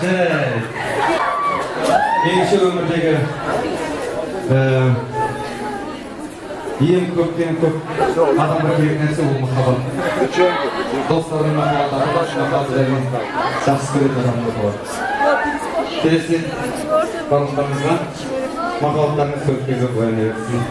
жарайт. Меніңше өмірдегі ең көптен көп адамға керек нәрсе ол махаббат. Достардың махаббаты, ата-ананың махаббаты деген жақсы көретін адамның махаббаты. Келесі барлықтарыңызға махаббаттарыңыз көпке көп ояна берсін.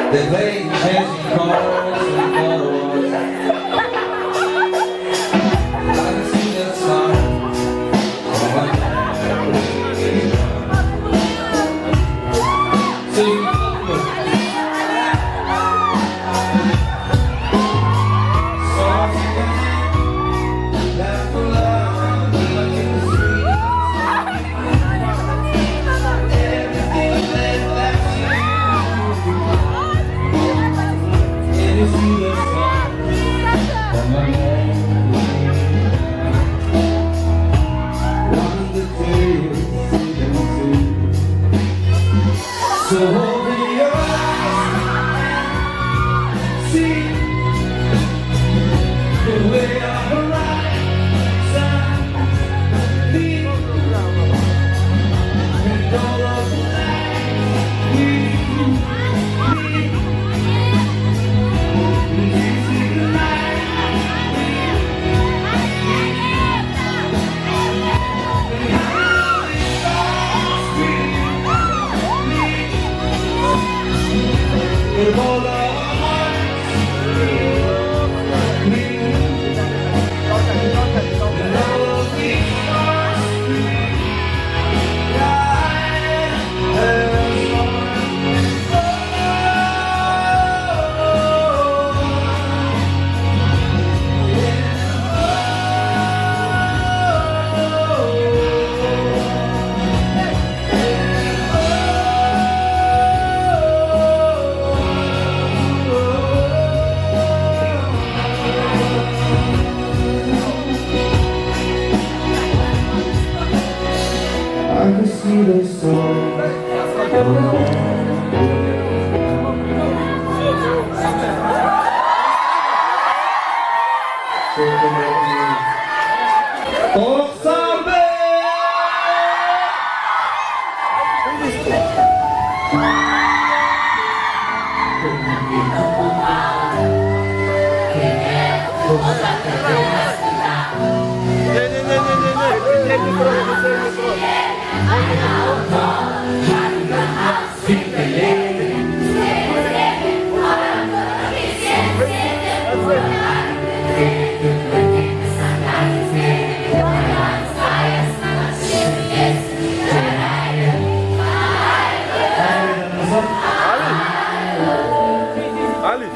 They play chasing cars and photos. I can see that sign. See, left alone, like in the streets. Everything led back to you. You see the sun on my name. One of the days you see. So open your eyes, see the way our horizon leads, and all of the lights we need. With all our hearts, and all of these stars, I can see the sun. Ali.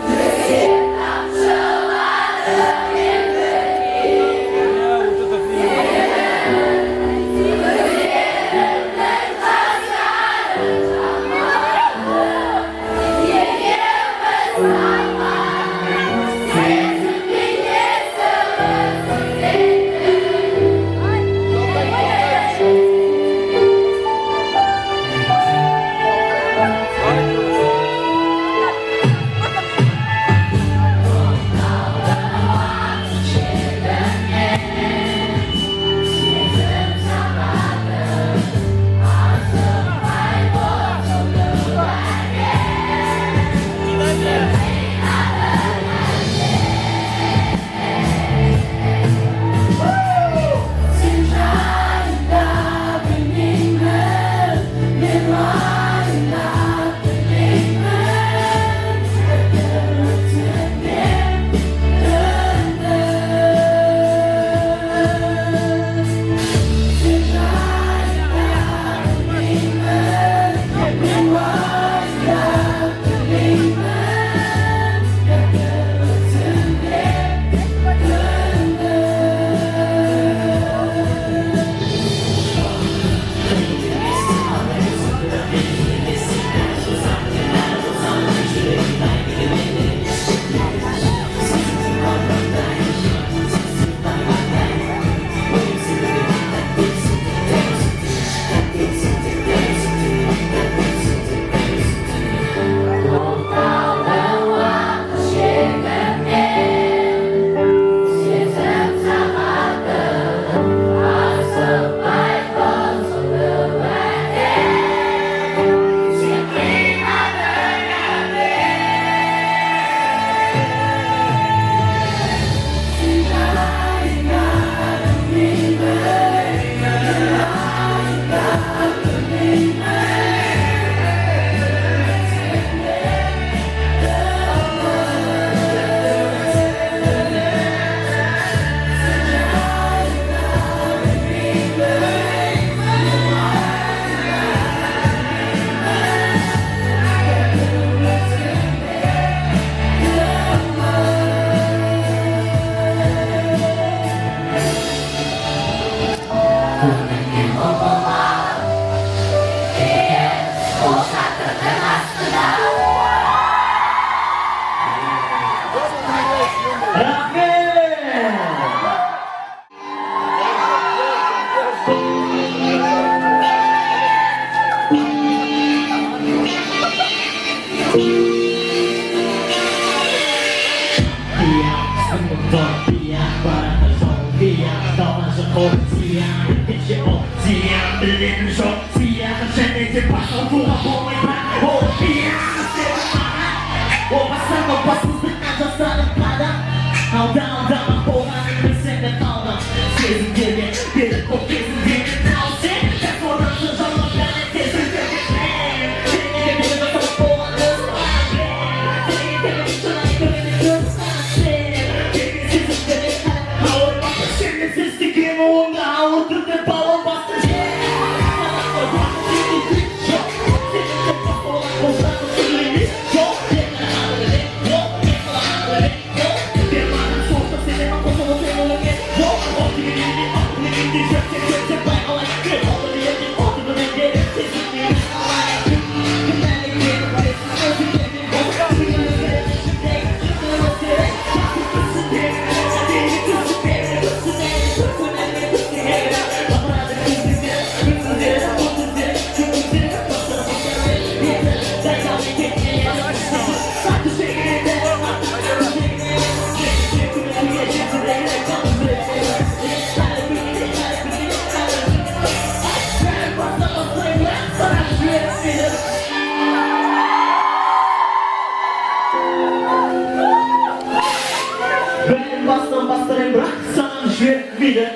Bastırın bırak sana düşüyor bir de.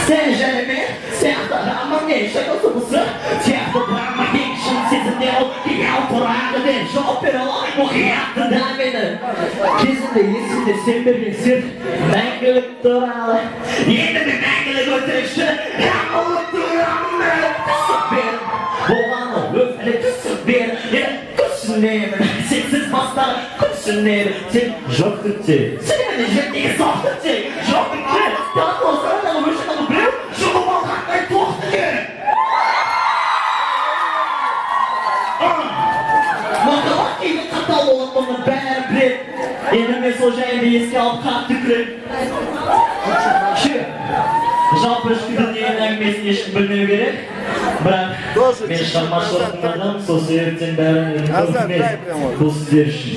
Sen jamais, certamente ninguém chegou sobre o céu. Certo pra uma queixa, se deu que autorada deixou pelo morreto da vida. Dizem isso de sempre vencer, naquele toral. E ainda de naquele gotejo, é ultramente saber. Voando, öfle saber, kusunem, sensiz bastar, kusunem, sen joktucu, sen beni ciddi softucu, joktucu, daha olsa da bu işe de biliyor, şunu bakar tuhtucu. Bakalım ki katal olup bunu ben bir, yeni mesajı eski alıp kalktıkları. Жалпы ішкіден әңгімесін ешкім білмеу керек, бірақ мен шығармашылықтың сол себептен бәрін көрмес, бұл сіздер үшін.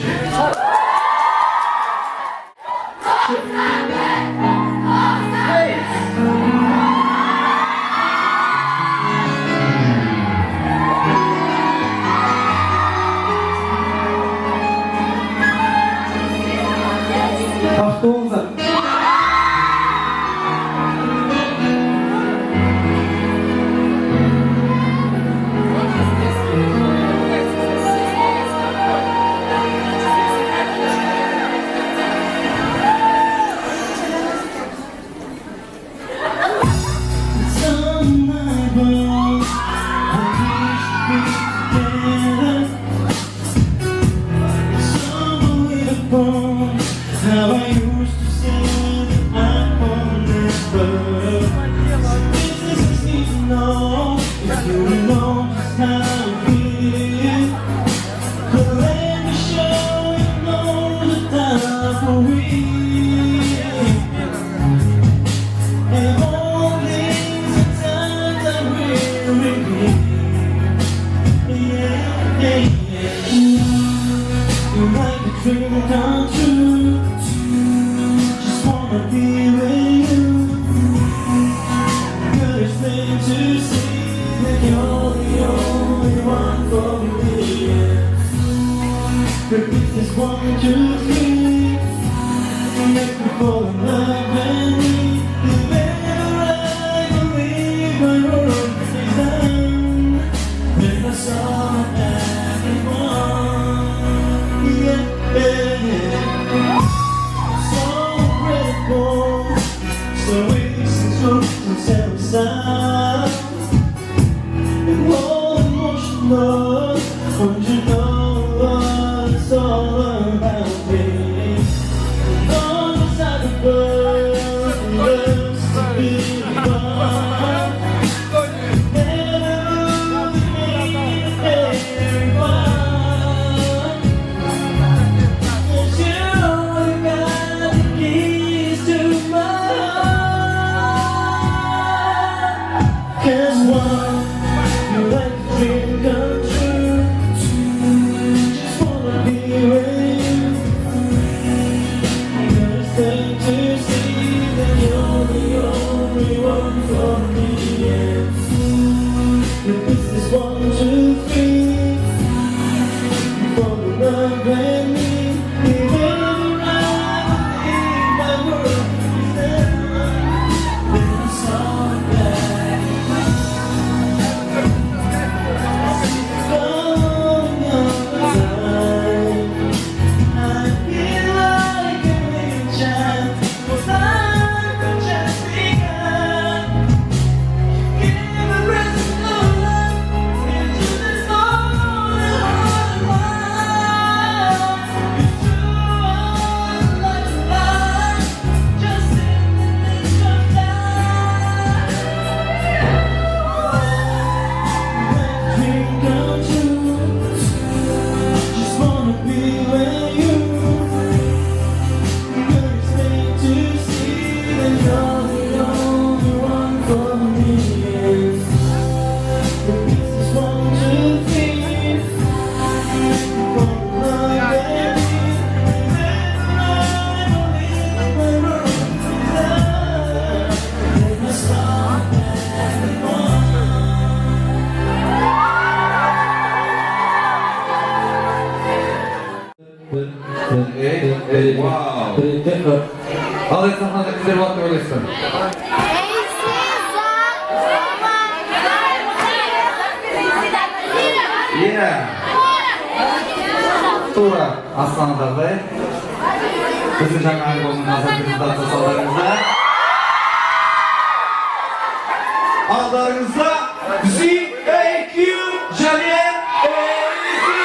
How I used to say that I won't never. This is easy to know if you know just how it feels. But let me show you know the time for real. And all these are times I will repeat. Yeah, yeah, yeah. You're like a dream come true. Just wanna be with you. Good thing to see that you're the only one for me. Repeat this 1, 2, 3. Make me fall in love and me. If ever I believe my road is done, then I saw everyone. Yeah, yeah. So grateful, so easy to set aside. And all emotional, don't you know what it's all about, baby? Long as I can burn, loves to be fun. Never leave me Let the dream come true. Just wanna be with you. Gotta stay to see that you're the only one for me. If this is 1, 2, 3, for the love and me, if ever I believe my world is never been so bad. Going on the time, I feel like a little child, was life had just begun. Give a present of love into this morning heart of mine. It's true, all like life, just in the nick of time. Let dream come true. Just wanna be where you. Gonna stay to see that you're the only one for me. The piece is 1, 2, 3, for love and me. Never I believe my world is love. Never stop anymore. Wow. Al et sahnede güzel vakti öylesin. Yine. Tura Aslan Dağbey. Bizim жаңа albomun hazır prezentatsiyalarımızda. Aldarınızda ZAQ Javier Elisi.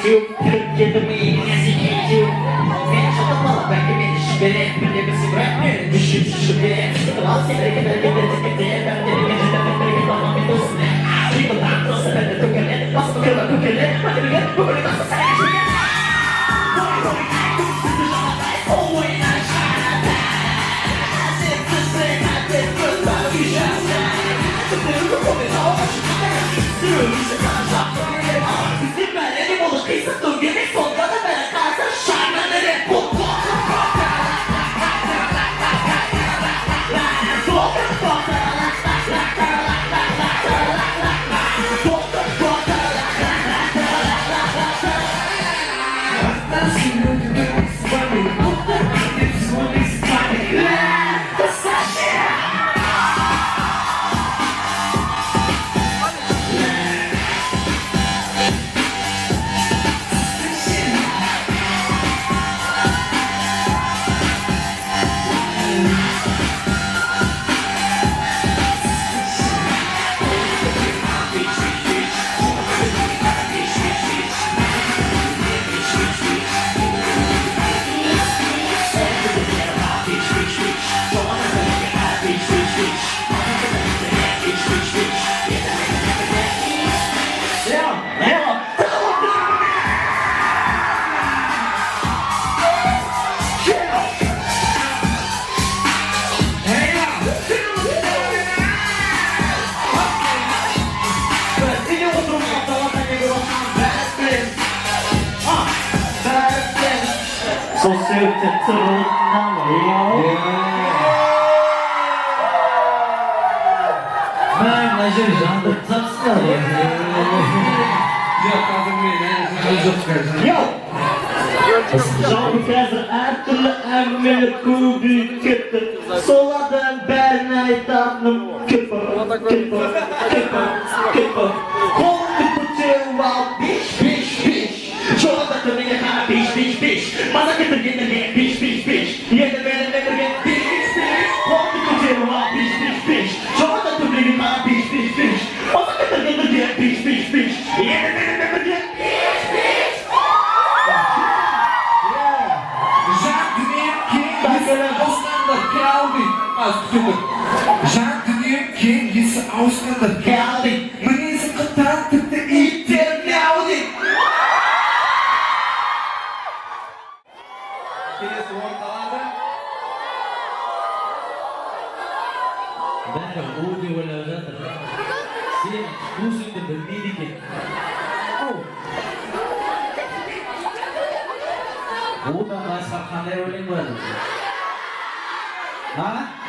you get the meaning as you can do. Man, shut the fuck up, back in the shit, and never see right here. The shit, yeah. I'll say that I get it, I'm getting it, I'm getting it, people are close, and they're cooking it, also kill a cooking it, but then again, we're gonna go to oh, when I try to I said to say, I did good, but we shall die. The little woman, all I should say, through, you should not talk to me at all. You see, man, anyone will piece of food, give me full, but I'm gonna cause a shine on the neck, boom, boom, จะทนน้ำไหลBen Najır Can'da tapsın Yok kadın beni çok versin. Yok. Can'ı kazır her türlü emmeli kubi kötü. Soladan ben aydanım köpü. Kollu kutuğum al piş. Çoğu da tümüne kana piş. Bana kıtır gene piş. Yedi benim emir piş. Kollu kutuğum al piş. Çoğu da tümüne kana piş. Bana kıtır gene piş. Yedi benim emir piş. Jean Daniel King is ausgedacht. Geldi. Meneer gedacht dat de internaudi. Birisi ortalarda. Ben de o diyorlar zaten. Senin kursunda bilmedi ki. Bu da masakhanede öyle var. Ha?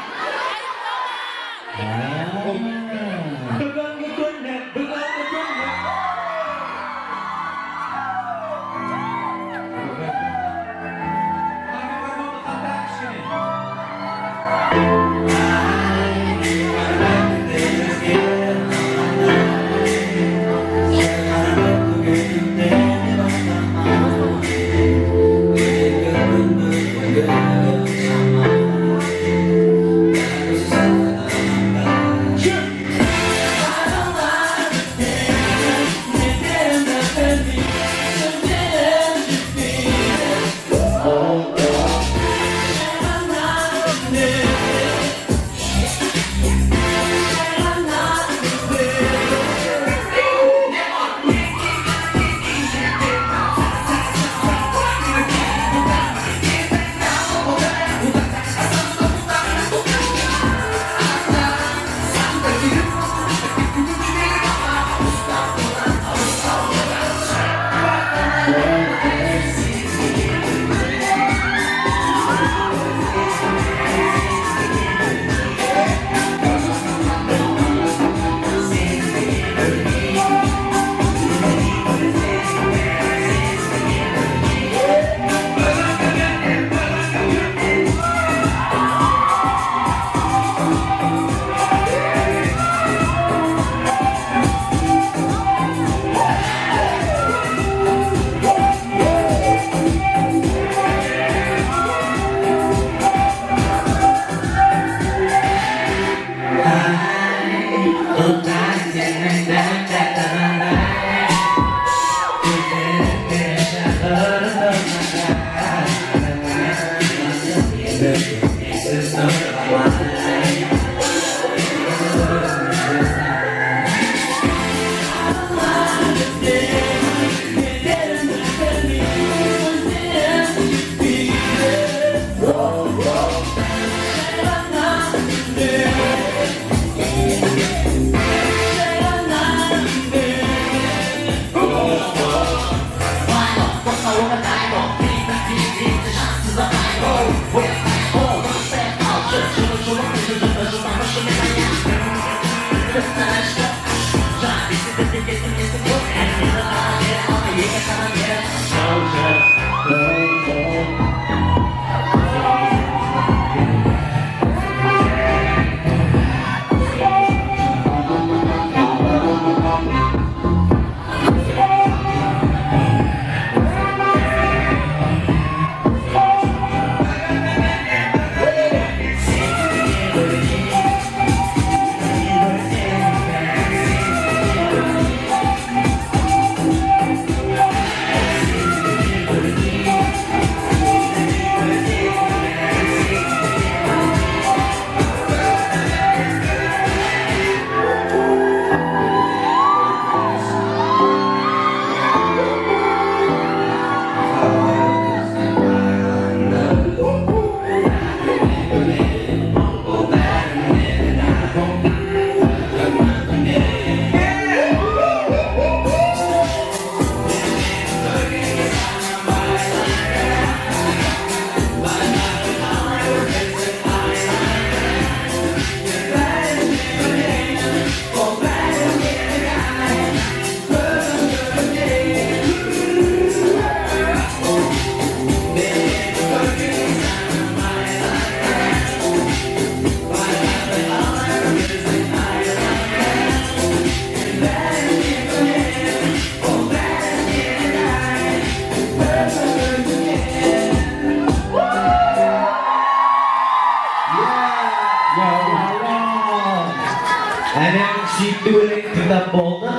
Hemen suyuklu böyle tıklat oldu.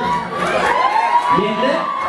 Yendi.